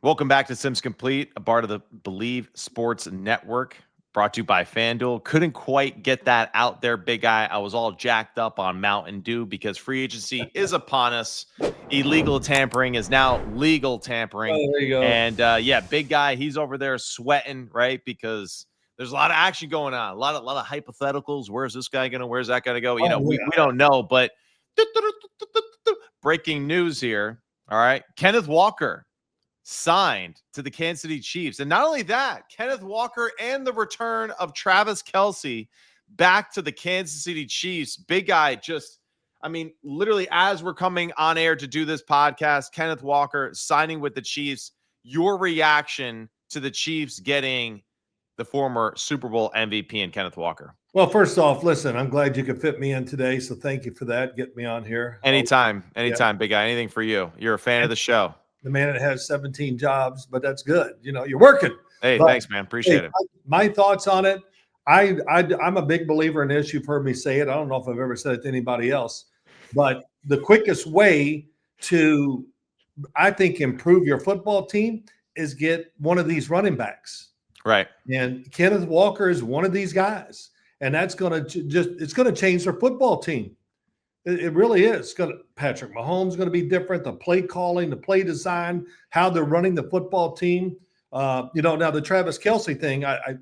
Welcome back to Sims Complete, a part of the Believe Sports Network, brought to you by FanDuel. Couldn't quite get that out there, big guy. I was all jacked up on Mountain Dew because free agency is upon us. Illegal tampering is now legal tampering. Oh, there you go. And yeah, big guy, he's over there sweating, right? Because there's a lot of action going on, a lot of hypotheticals. Where's this guy going to, where's that going to go? You know, we don't know, but breaking news here. All right. Kenneth Walker signed to the Kansas City Chiefs. And not only that, Kenneth Walker and the return of Travis Kelce back to the Kansas City Chiefs. Big guy literally as we're coming on air to do this podcast, Kenneth Walker signing with the Chiefs. Your reaction to the Chiefs getting the former Super Bowl MVP and Kenneth Walker? Well, first off, listen, I'm glad you could fit me in today. So thank you for that. Get me on here. Anytime, big guy. Anything for you. You're a fan of the show. The man that has 17 jobs, but that's good. You know, you're working. Hey, thanks, man. Appreciate it. My thoughts on it, I'm a big believer in this. You've heard me say it. I don't know if I've ever said it to anybody else, but the quickest way to, I think, improve your football team is get one of these running backs. Right. And Kenneth Walker is one of these guys. And that's going to it's going to change their football team. It really is. Patrick Mahomes is going to be different. The play calling, the play design, how they're running the football team. Now the Travis Kelce thing, I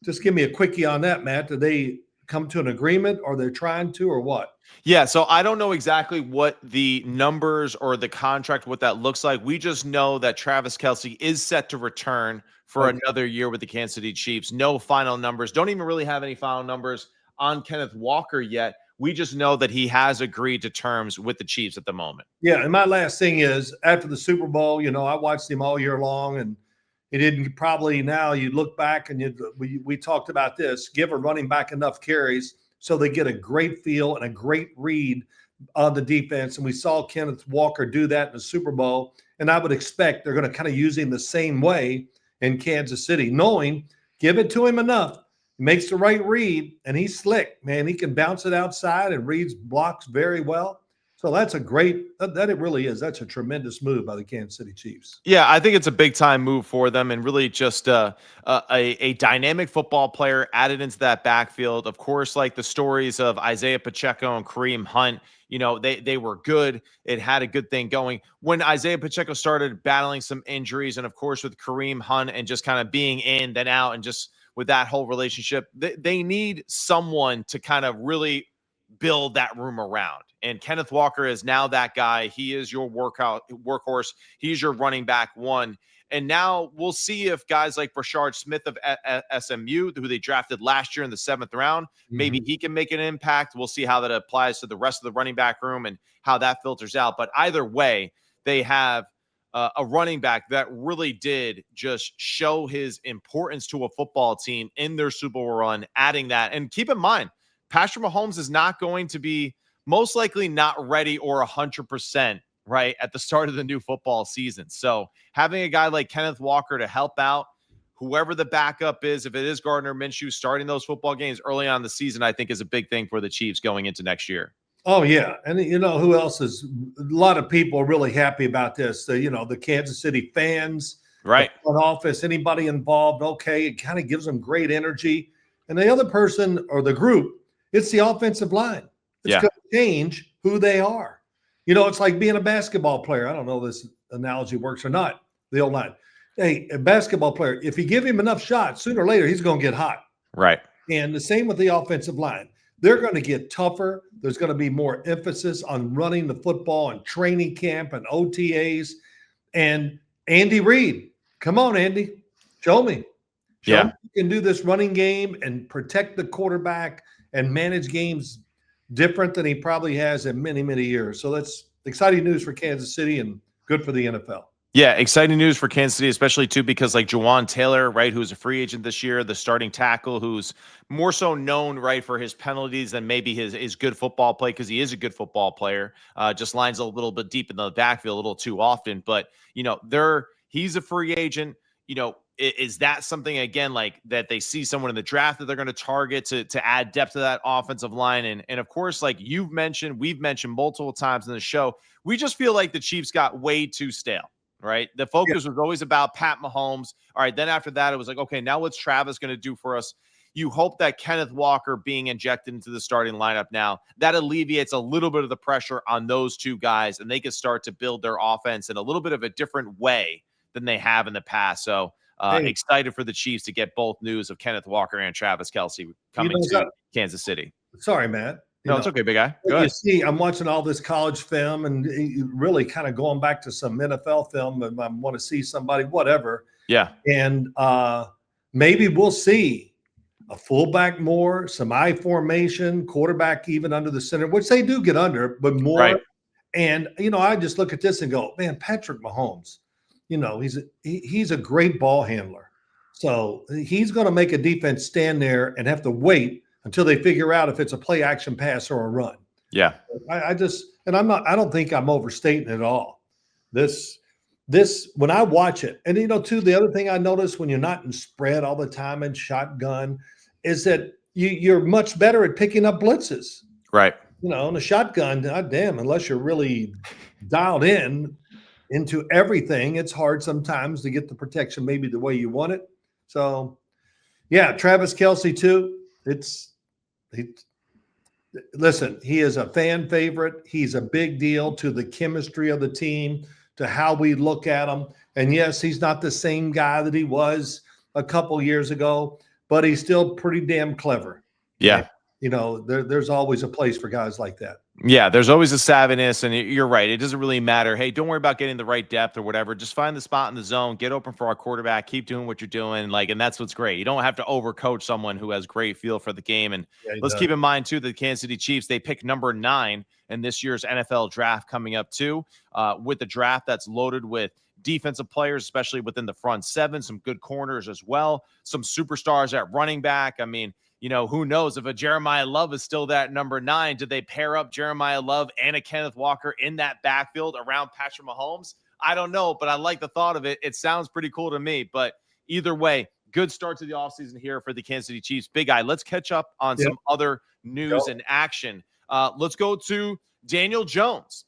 just give me a quickie on that, Matt. Did they come to an agreement, or they're trying to, or what? Yeah, so I don't know exactly what the numbers or the contract, what that looks like. We just know that Travis Kelce is set to return for another year with the Kansas City Chiefs. No final numbers. Don't even really have any final numbers on Kenneth Walker yet. We just know that he has agreed to terms with the Chiefs at the moment. Yeah, and my last thing is, after the Super Bowl, I watched him all year long, and he didn't probably, now you look back and we talked about this, give a running back enough carries so they get a great feel and a great read on the defense. And we saw Kenneth Walker do that in the Super Bowl, and I would expect they're going to kind of use him the same way in Kansas City, knowing give it to him enough. He makes the right read, and he's slick, man. He can bounce it outside and reads blocks very well. So that's a great – that it really is. That's a tremendous move by the Kansas City Chiefs. Yeah, I think it's a big-time move for them, and really just a dynamic football player added into that backfield. Of course, like the stories of Isaiah Pacheco and Kareem Hunt, they were good. It had a good thing going. When Isaiah Pacheco started battling some injuries, and of course with Kareem Hunt and just kind of being in, then out, and just – with that whole relationship, they need someone to kind of really build that room around. And Kenneth Walker is now that guy. He is your workhorse. He's your running back one. And now we'll see if guys like Brashard Smith of SMU, who they drafted last year in the 7th round, maybe he can make an impact. We'll see how that applies to the rest of the running back room and how that filters out. But either way, they have a running back that really did just show his importance to a football team in their Super Bowl run, adding that. And keep in mind, Patrick Mahomes is not going to be most likely not ready or 100%, right, at the start of the new football season. So having a guy like Kenneth Walker to help out, whoever the backup is, if it is Gardner Minshew starting those football games early on in the season, I think is a big thing for the Chiefs going into next year. Oh, yeah. And who else is – a lot of people are really happy about this. The Kansas City fans, right? The front office, anybody involved, okay, it kind of gives them great energy. And the other person or the group, it's the offensive line. It's going to change who they are. It's like being a basketball player. I don't know if this analogy works or not, the old line. Hey, a basketball player, if you give him enough shots, sooner or later he's going to get hot. Right. And the same with the offensive line. They're going to get tougher. There's going to be more emphasis on running the football and training camp and OTAs. And Andy Reid, come on, Andy, show me. Show me you can do this running game and protect the quarterback and manage games different than he probably has in many, many years. So that's exciting news for Kansas City and good for the NFL. Yeah, exciting news for Kansas City, especially too because like Jawan Taylor, right, who's a free agent this year, the starting tackle, who's more so known, right, for his penalties than maybe his good football play, because he is a good football player. Just lines a little bit deep in the backfield a little too often. But he's a free agent. Is that something again like that they see someone in the draft that they're going to target to add depth to that offensive line? And of course, like we've mentioned multiple times in the show, we just feel like the Chiefs got way too stale. right? The focus was always about Pat Mahomes. All right, then after that, it was like, okay, now what's Travis going to do for us? You hope that Kenneth Walker being injected into the starting lineup now, that alleviates a little bit of the pressure on those two guys, and they can start to build their offense in a little bit of a different way than they have in the past. So excited for the Chiefs to get both news of Kenneth Walker and Travis Kelce coming to Kansas City. Sorry, Matt. No, it's okay, big guy. Go ahead. You see, I'm watching all this college film and really kind of going back to some NFL film, and I want to see somebody, whatever. Yeah. And maybe we'll see a fullback more, some I formation, quarterback even under the center, which they do get under, but more. Right. And, I just look at this and go, man, Patrick Mahomes, he's a great ball handler. So he's going to make a defense stand there and have to wait until they figure out if it's a play action pass or a run. Yeah. I don't think I'm overstating it at all. This, when I watch it, and too, the other thing I notice when you're not in spread all the time and shotgun is that you're much better at picking up blitzes. Right. In a shotgun, damn, unless you're really dialed into everything, it's hard sometimes to get the protection maybe the way you want it. So, yeah, Travis Kelce too. Listen, he is a fan favorite. He's a big deal to the chemistry of the team, to how we look at him. And yes, he's not the same guy that he was a couple years ago, but he's still pretty damn clever. Yeah. And, there's always a place for guys like that. Yeah, there's always a savviness, and you're right. It doesn't really matter. Hey, don't worry about getting the right depth or whatever. Just find the spot in the zone, get open for our quarterback, keep doing what you're doing. And that's what's great. You don't have to overcoach someone who has great feel for the game. And let's keep in mind, too, the Kansas City Chiefs, they pick number 9 in this year's NFL draft coming up, too, with the draft that's loaded with defensive players, especially within the front 7, some good corners as well, some superstars at running back. I mean, who knows if a Jeremiah Love is still that number 9? Did they pair up Jeremiah Love and a Kenneth Walker in that backfield around Patrick Mahomes? I don't know, but I like the thought of it. It sounds pretty cool to me. But either way, good start to the offseason here for the Kansas City Chiefs. Big Guy, let's catch up on some other news and action. Let's go to Daniel Jones.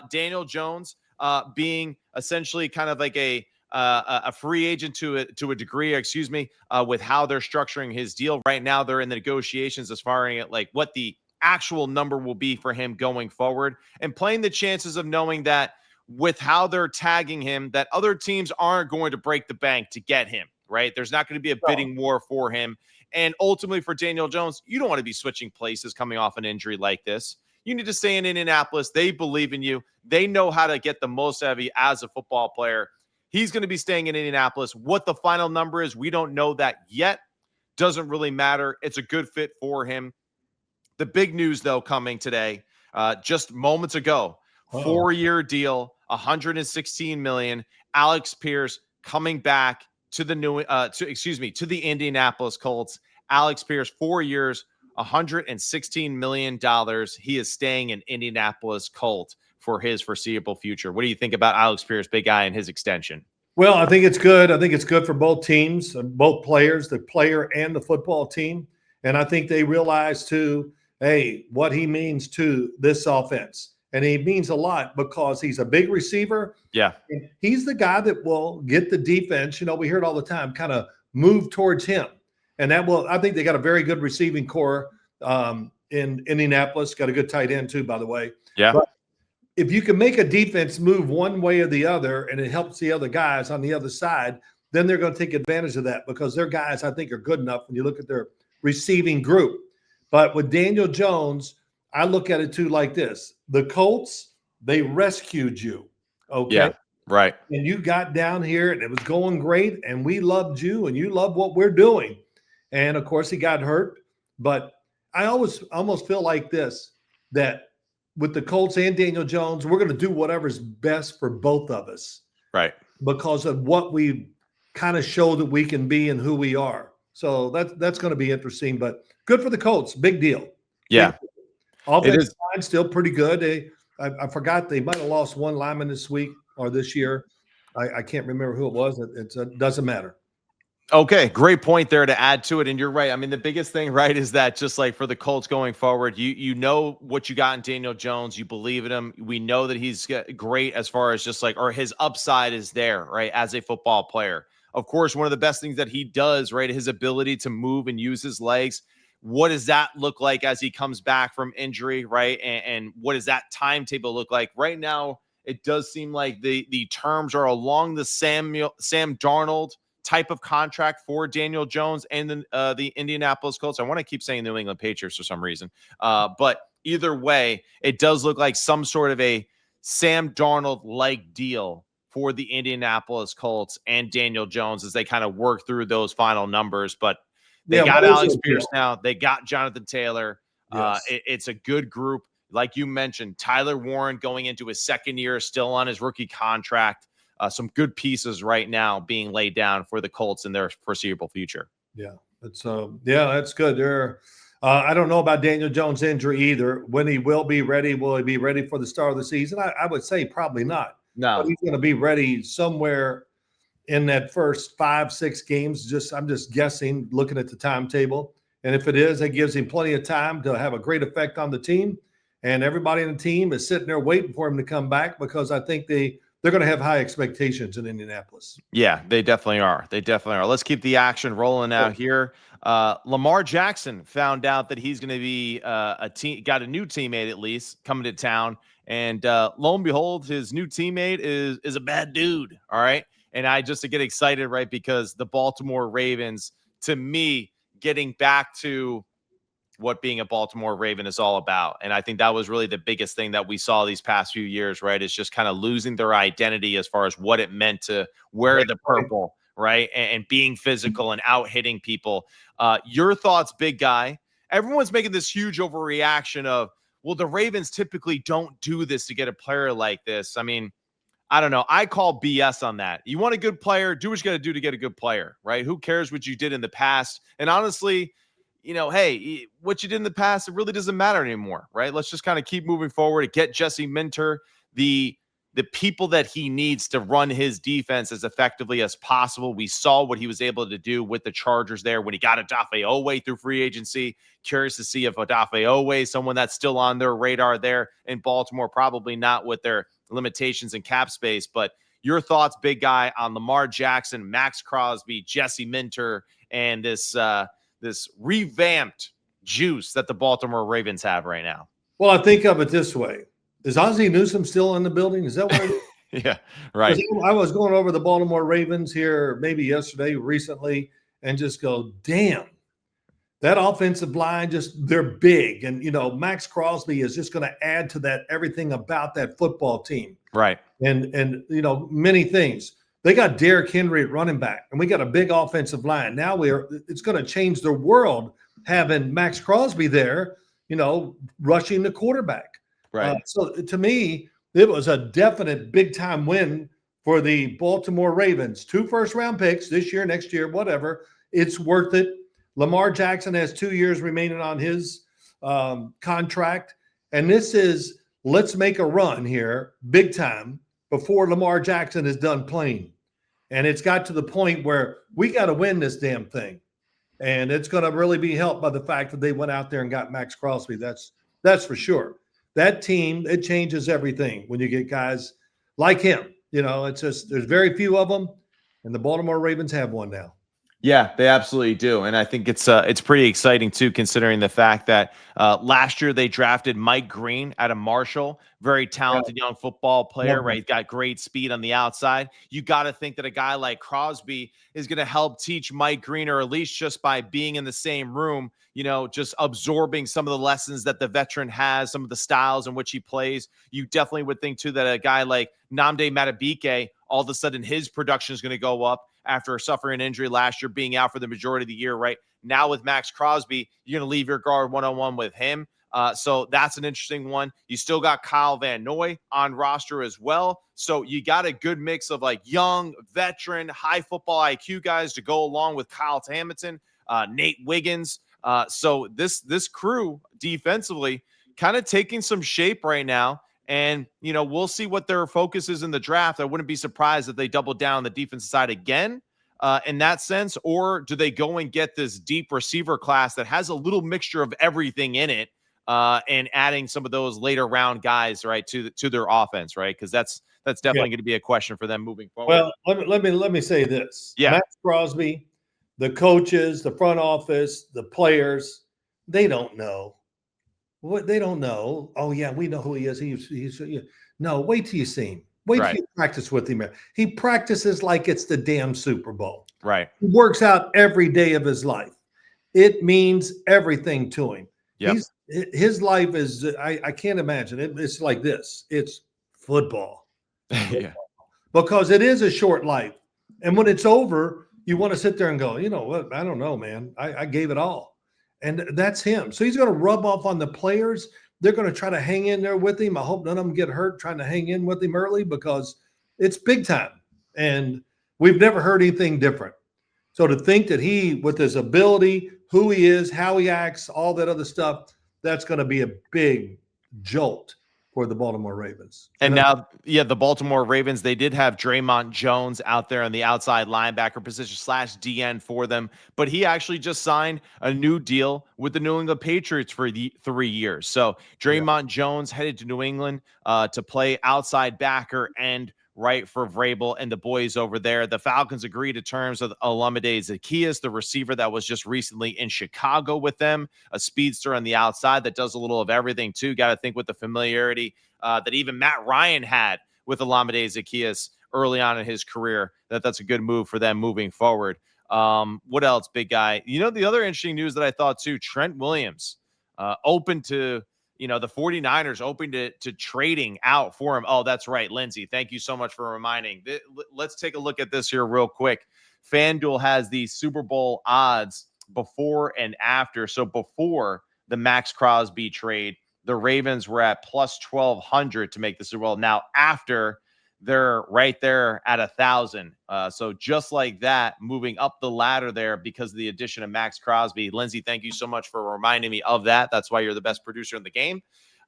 Daniel Jones being essentially kind of like a free agent to a degree, with how they're structuring his deal right now. They're in the negotiations as far as like what the actual number will be for him going forward, and playing the chances of knowing that with how they're tagging him, that other teams aren't going to break the bank to get him, right? There's not going to be a bidding war for him. And ultimately for Daniel Jones, you don't want to be switching places coming off an injury like this. You need to stay in Indianapolis. They believe in you. They know how to get the most out of you as a football player. He's going to be staying in Indianapolis. What the final number is, we don't know that yet. Doesn't really matter. It's a good fit for him. The big news, though, coming today, just moments ago, 4-year deal, $116 million. Alex Pierce coming back to the to the Indianapolis Colts. Alex Pierce, 4 years, $116 million. He is staying in Indianapolis Colts for his foreseeable future. What do you think about Alex Pierce, Big Guy, and his extension? Well, I think it's good. I think it's good for both teams, both players, the player and the football team. And I think they realize, too, hey, what he means to this offense. And he means a lot because he's a big receiver. Yeah. And he's the guy that will get the defense. We hear it all the time, kind of move towards him. And I think they got a very good receiving core in Indianapolis. Got a good tight end, too, by the way. Yeah. But if you can make a defense move one way or the other and it helps the other guys on the other side, then they're going to take advantage of that because their guys, I think, are good enough when you look at their receiving group. But with Daniel Jones, I look at it, too, like this. The Colts, they rescued you, okay? Yeah, right. And you got down here, and it was going great, and we loved you, and you love what we're doing. And, of course, he got hurt. But I almost feel like this, that with the Colts and Daniel Jones, we're going to do whatever's best for both of us. Right. Because of what we kind of show that we can be and who we are. So that's going to be interesting, but good for the Colts. Big deal. Yeah. Offensive line still pretty good. I forgot they might have lost one lineman this week or this year. I can't remember who it was. It doesn't matter. Okay, great point there to add to it. And you're right. I mean, the biggest thing, right, is that just like for the Colts going forward, you know what you got in Daniel Jones. You believe in him. We know that he's great as far as just like, or his upside is there, right, as a football player. Of course, one of the best things that he does, right, his ability to move and use his legs. What does that look like as he comes back from injury, right? And what does that timetable look like? Right now, it does seem like the terms are along the Sam Darnold type of contract for Daniel Jones and the Indianapolis Colts. I want to keep saying New England Patriots for some reason. But either way, it does look like some sort of a Sam Darnold-like deal for the Indianapolis Colts and Daniel Jones as they kind of work through those final numbers. But they got Alex Pierce now. They got Jonathan Taylor. Yes. It's a good group. Like you mentioned, Tyler Warren going into his second year, still on his rookie contract. Some good pieces right now being laid down for the Colts in their foreseeable future. Yeah, that's good. I don't know about Daniel Jones' injury either. When he will be ready for the start of the season? I would say probably not. No, but he's going to be ready somewhere in that first 5-6 games. I'm just guessing, looking at the timetable. And if it is, it gives him plenty of time to have a great effect on the team. And everybody in the team is sitting there waiting for him to come back because I think they're going to have high expectations in Indianapolis. Yeah, they definitely are. Let's keep the action rolling out here. Lamar Jackson found out that he's going to be got a new teammate at least coming to town. And lo and behold, his new teammate is a bad dude. All right. And I just get excited, right? Because the Baltimore Ravens, to me, getting back to what being a Baltimore Raven is all about. And I think that was really the biggest thing that we saw these past few years, right? Is just kind of losing their identity as far as what it meant to wear the purple, right? And being physical and out hitting people. Your thoughts, big guy. Everyone's making this huge overreaction of, well, the Ravens typically don't do this to get a player like this. I mean, I don't know. I call BS on that. You want a good player, do what you got to do to get a good player, right? Who cares what you did in the past? And honestly, hey, what you did in the past, it really doesn't matter anymore, right? Let's just kind of keep moving forward, get Jesse Minter the people that he needs to run his defense as effectively as possible. We saw what he was able to do with the Chargers there when he got Odafe through free agency. Curious to see if Odafe, someone that's still on their radar there in Baltimore, probably not with their limitations and cap space. But your thoughts, big guy, on Lamar Jackson, Maxx Crosby, Jesse Minter, and this revamped juice that the Baltimore Ravens have right now? Well, I think of it this way. Is Ozzie Newsome still in the building? Is that what it is? Yeah, right. I was going over the Baltimore Ravens here maybe recently, and just go, damn, that offensive line, they're big. And, Maxx Crosby is just going to add to that, everything about that football team. Right. And many things. They got Derrick Henry at running back, and we got a big offensive line. Now it's going to change the world having Maxx Crosby there, rushing the quarterback. Right. So to me, it was a definite big-time win for the Baltimore Ravens. 2 first-round picks this year, next year, whatever. It's worth it. Lamar Jackson has 2 years remaining on his contract. And this is, let's make a run here, big time, before Lamar Jackson is done playing. And it's got to the point where we got to win this damn thing. And it's going to really be helped by the fact that they went out there and got Maxx Crosby. That's for sure. That team, it changes everything when you get guys like him. It's just, there's very few of them, and the Baltimore Ravens have one now. Yeah, they absolutely do. And I think it's pretty exciting, too, considering the fact that last year they drafted Mike Green out of Marshall, very talented young football player, right? He's got great speed on the outside. You got to think that a guy like Crosby is going to help teach Mike Green, or at least just by being in the same room, just absorbing some of the lessons that the veteran has, some of the styles in which he plays. You definitely would think, too, that a guy like Nnamdi Madubuike, all of a sudden his production is going to go up after suffering an injury last year, being out for the majority of the year, right? Now with Maxx Crosby, you're going to leave your guard one-on-one with him. So that's an interesting one. You still got Kyle Van Noy on roster as well. So you got a good mix of like young, veteran, high football IQ guys to go along with Kyle Hamilton, Nate Wiggins. So this crew defensively kind of taking some shape right now. And, we'll see what their focus is in the draft. I wouldn't be surprised if they double down the defensive side again. in that sense, or do they go and get this deep receiver class that has a little mixture of everything in it, and adding some of those later round guys, right, to their offense, right? Because that's definitely going to be a question for them moving forward. Well, let me say this. Yeah. Maxx Crosby, the coaches, the front office, the players, they don't know. What they don't know. Oh yeah, we know who he is. He's no. Wait till you see him. Wait till you practice with him. He practices like it's the damn Super Bowl. Right. He works out every day of his life. It means everything to him. Yep. His life is. I can't imagine it. It's like this. It's football. Yeah. Because it is a short life, and when it's over, you want to sit there and go, you know what? I don't know, man. I gave it all. And that's him. So he's going to rub off on the players. They're going to try to hang in there with him. I hope none of them get hurt trying to hang in with him early because it's big time. And we've never heard anything different. So to think that he, with his ability, who he is, how he acts, all that other stuff, that's going to be a big jolt for the Baltimore Ravens. And now, the Baltimore Ravens, they did have Draymond Jones out there on the outside linebacker position / DN for them, but he actually just signed a new deal with the New England Patriots for 3 years. So Draymond Jones headed to New England to play outside backer and right for Vrabel and the boys over there. The Falcons agreed to terms with Olamide Zaccheaus, the receiver that was just recently in Chicago with them, a speedster on the outside that does a little of everything too. Got to think with the familiarity that even Matt Ryan had with Olamide Zaccheaus early on in his career, that's a good move for them moving forward. What else, big guy? You know, the other interesting news that I thought too, Trent Williams open to the 49ers open to trading out for him. Oh, that's right. Lindsay, thank you so much for reminding. Let's take a look at this here real quick. FanDuel has the Super Bowl odds before and after. So before the Maxx Crosby trade, the Ravens were at plus 1,200 to make the Super Bowl. Now, after, they're right there at 1,000. So just like that, moving up the ladder there because of the addition of Maxx Crosby. Lindsay, thank you so much for reminding me of that. That's why you're the best producer in the game.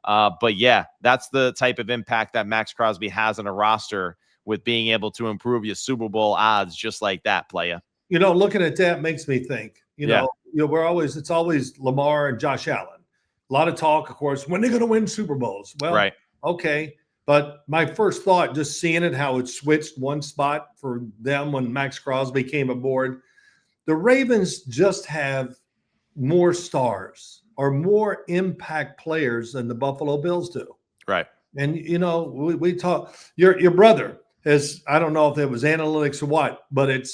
But yeah, that's the type of impact that Maxx Crosby has on a roster with being able to improve your Super Bowl odds just like that, playa. Looking at that makes me think, it's always Lamar and Josh Allen. A lot of talk, of course, when they're going to win Super Bowls. Well, right. Okay. But my first thought, just seeing it, how it switched one spot for them when Maxx Crosby came aboard, the Ravens just have more stars or more impact players than the Buffalo Bills do. Right. And, we talk, your brother has, I don't know if it was analytics or what, but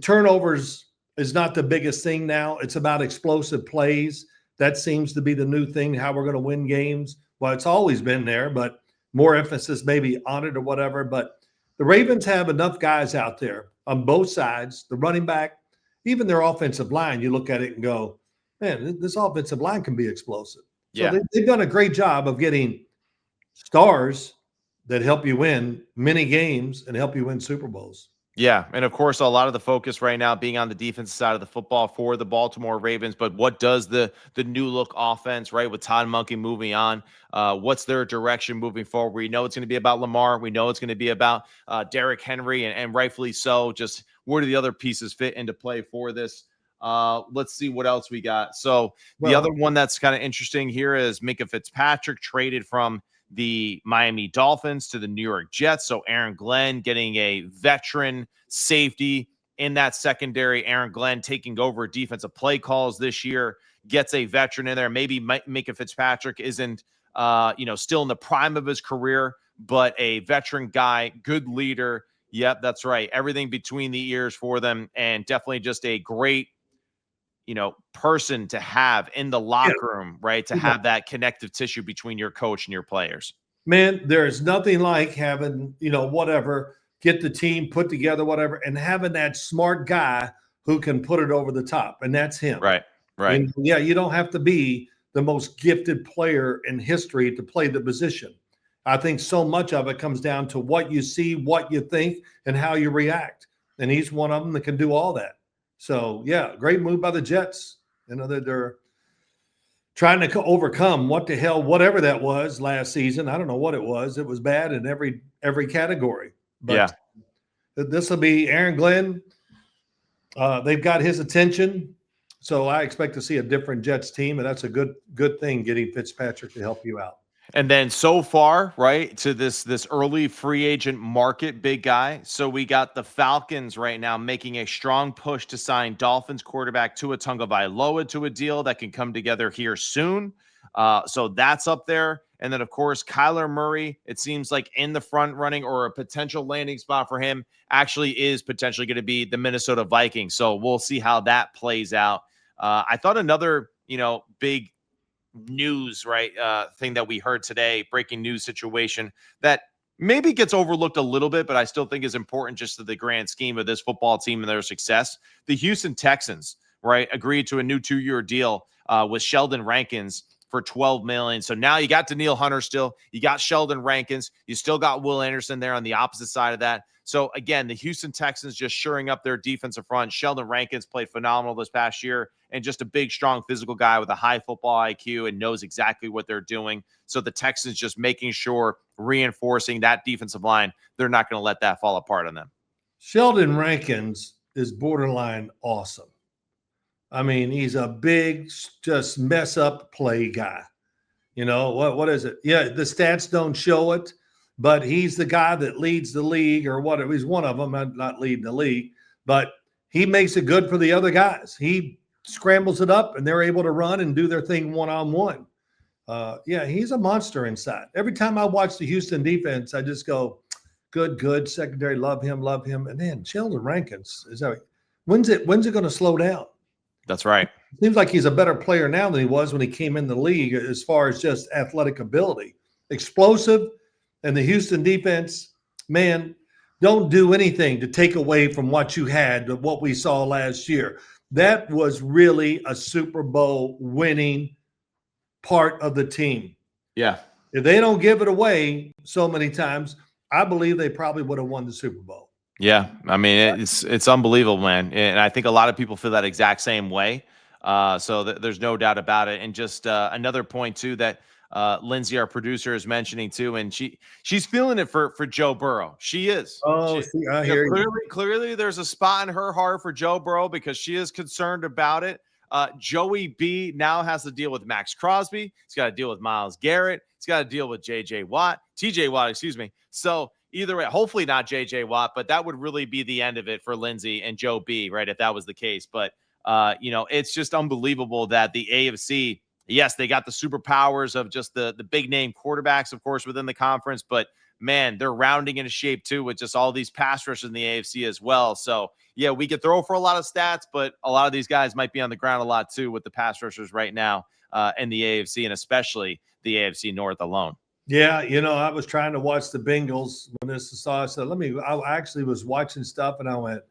turnovers is not the biggest thing now. It's about explosive plays. That seems to be the new thing, how we're going to win games. Well, it's always been there, but more emphasis maybe on it or whatever. But the Ravens have enough guys out there on both sides, the running back, even their offensive line. You look at it and go, man, this offensive line can be explosive. So they've done a great job of getting stars that help you win many games and help you win Super Bowls. Yeah, and of course, a lot of the focus right now being on the defensive side of the football for the Baltimore Ravens. But what does the new look offense, right, with Todd Monken moving on? What's their direction moving forward? We know it's going to be about Lamar. We know it's going to be about Derrick Henry, and rightfully so. Just where do the other pieces fit into play for this? Let's see what else we got. So the other one that's kind of interesting here is Minkah Fitzpatrick traded from the Miami Dolphins to the New York Jets. So Aaron Glenn getting a veteran safety in that secondary. Aaron Glenn taking over defensive play calls this year, gets a veteran in there. Maybe Minkah Fitzpatrick isn't, still in the prime of his career, but a veteran guy, good leader. Yep, that's right. Everything between the ears for them, and definitely just a great person to have in the locker room, right? To have that connective tissue between your coach and your players. Man, there's nothing like having, get the team put together, whatever, and having that smart guy who can put it over the top. And that's him. Right. And you don't have to be the most gifted player in history to play the position. I think so much of it comes down to what you see, what you think, and how you react. And he's one of them that can do all that. So, great move by the Jets. They're trying to overcome whatever that was last season. I don't know what it was. It was bad in every category. But this will be Aaron Glenn. They've got his attention, so I expect to see a different Jets team, and that's a good thing getting Fitzpatrick to help you out. And then so far, right, to this early free agent market, big guy. So we got the Falcons right now making a strong push to sign Dolphins quarterback Tua Tagovailoa to a deal that can come together here soon. So that's up there. And then, of course, Kyler Murray, it seems like in the front running or a potential landing spot for him actually is potentially going to be the Minnesota Vikings. So we'll see how that plays out. I thought another, big news, right, thing that we heard today, breaking news situation that maybe gets overlooked a little bit, but I still think is important just to the grand scheme of this football team and their success. The Houston Texans, right, agreed to a new 2-year deal with Sheldon Rankins for $12 million. So now you got Danielle Hunter still, you got Sheldon Rankins, you still got Will Anderson there on the opposite side of that. So again, the Houston Texans just shoring up their defensive front. Sheldon Rankins played phenomenal this past year and just a big, strong physical guy with a high football IQ and knows exactly what they're doing. So the Texans just making sure, reinforcing that defensive line, they're not going to let that fall apart on them. Sheldon Rankins is borderline awesome. I mean, he's a big, just mess up play guy. What is it? Yeah, the stats don't show it, but he's the guy that leads the league or whatever. He's one of them, not leading the league, but he makes it good for the other guys. He scrambles it up and they're able to run and do their thing one-on-one. Yeah, he's a monster inside. Every time I watch the Houston defense, I just go, good, secondary, love him. And then Sheldon Rankins, when's it going to slow down? That's right. Seems like he's a better player now than he was when he came in the league as far as just athletic ability. Explosive, and the Houston defense, man, don't do anything to take away from what you had, what we saw last year. That was really a Super Bowl winning part of the team. Yeah. If they don't give it away so many times, I believe they probably would have won the Super Bowl. Yeah, I mean, it's unbelievable, man. And I think a lot of people feel that exact same way. So there's no doubt about it. And just another point, too, that Lindsay, our producer, is mentioning, too, and she's feeling it for Joe Burrow. She is. Oh, I hear you. Clearly, there's a spot in her heart for Joe Burrow because she is concerned about it. Joey B now has to deal with Maxx Crosby. He's got to deal with Myles Garrett. He's got to deal with TJ Watt, excuse me. So either way, hopefully not JJ Watt, but that would really be the end of it for Lindsay and Joe B, right, if that was the case. But, it's just unbelievable that the AFC, yes, they got the superpowers of just the big name quarterbacks, of course, within the conference, but man, they're rounding into shape too with just all these pass rushers in the AFC as well. So yeah, we could throw for a lot of stats, but a lot of these guys might be on the ground a lot too with the pass rushers right now in the AFC and especially the AFC North alone. Yeah, I was trying to watch the Bengals when this saw. I said, I actually was watching stuff and I went,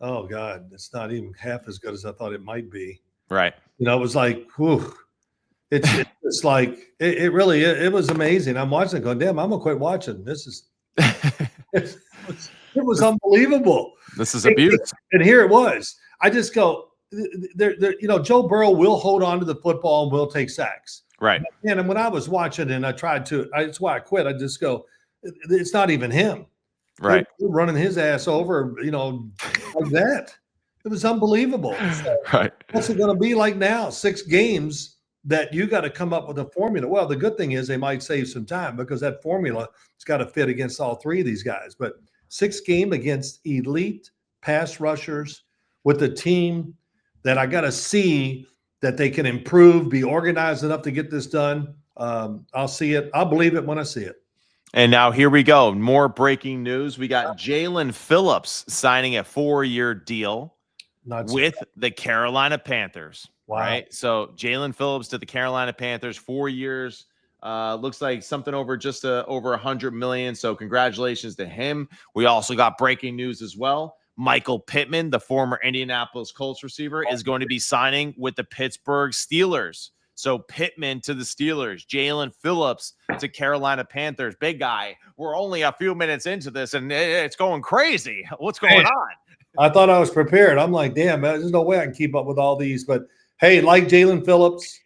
oh God, it's not even half as good as I thought it might be. Right. It was like, whew. It's like it really it was amazing. I'm watching it going, damn, I'm gonna quit watching. This is it was unbelievable. This is abuse. And here it was. I just go, Joe Burrow will hold on to the football and will take sacks. Right. And when I was watching and I tried to, that's why I quit. I just go, it's not even him. Right. They're running his ass over, like that. It was unbelievable. So right. What's it going to be like now? 6 games that you got to come up with a formula. Well, the good thing is they might save some time because that formula has got to fit against all 3 of these guys. But 6 game against elite pass rushers with a team that I got to see that they can improve, be organized enough to get this done. I'll see it. I'll believe it when I see it. And now here we go. More breaking news. We got Jaelen Phillips signing a 4-year deal with the Carolina Panthers. Wow. Right. So Jaelen Phillips to the Carolina Panthers, 4 years. Looks like something over over $100 million. So congratulations to him. We also got breaking news as well. Michael Pittman, the former Indianapolis Colts receiver, is going to be signing with the Pittsburgh Steelers. So Pittman to the Steelers, Jaelen Phillips to Carolina Panthers. Big guy. We're only a few minutes into this, and it's going crazy. What's going on? I thought I was prepared. I'm like, damn, man, there's no way I can keep up with all these. But, hey, like Jaelen Phillips,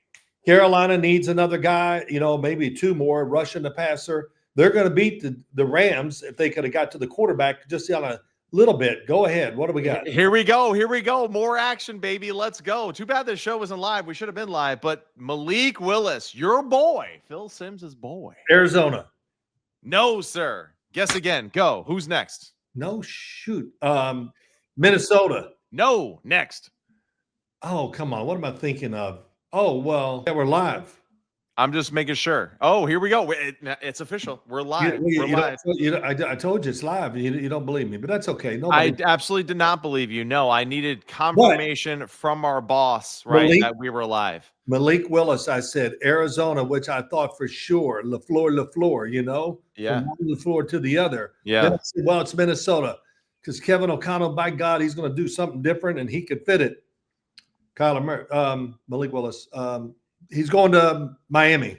Carolina needs another guy, maybe 2 more, rushing the passer. They're going to beat the Rams if they could have got to the quarterback just on a Little bit. Go ahead. What do we got? Here we go. Here we go. More action, baby. Let's go. Too bad this show wasn't live. We should have been live. But Malik Willis, your boy, Phil Simms' boy. Arizona. No, sir. Guess again. Go. Who's next? No, shoot. Minnesota. No, next. Oh, come on. What am I thinking of? Oh, well, yeah, we're live. I'm just making sure. Oh, here we go. It's official. We're live. We're live. I told you it's live. You don't believe me, but that's okay. I absolutely did not believe you. No, I needed confirmation from our boss, right, that we were live. Malik Willis, I said Arizona, which I thought for sure. LaFleur, Yeah. From one LaFleur to the other. Yeah. Then I said, well, it's Minnesota because Kevin O'Connell, by God, he's going to do something different and he could fit it. Malik Willis. He's going to Miami.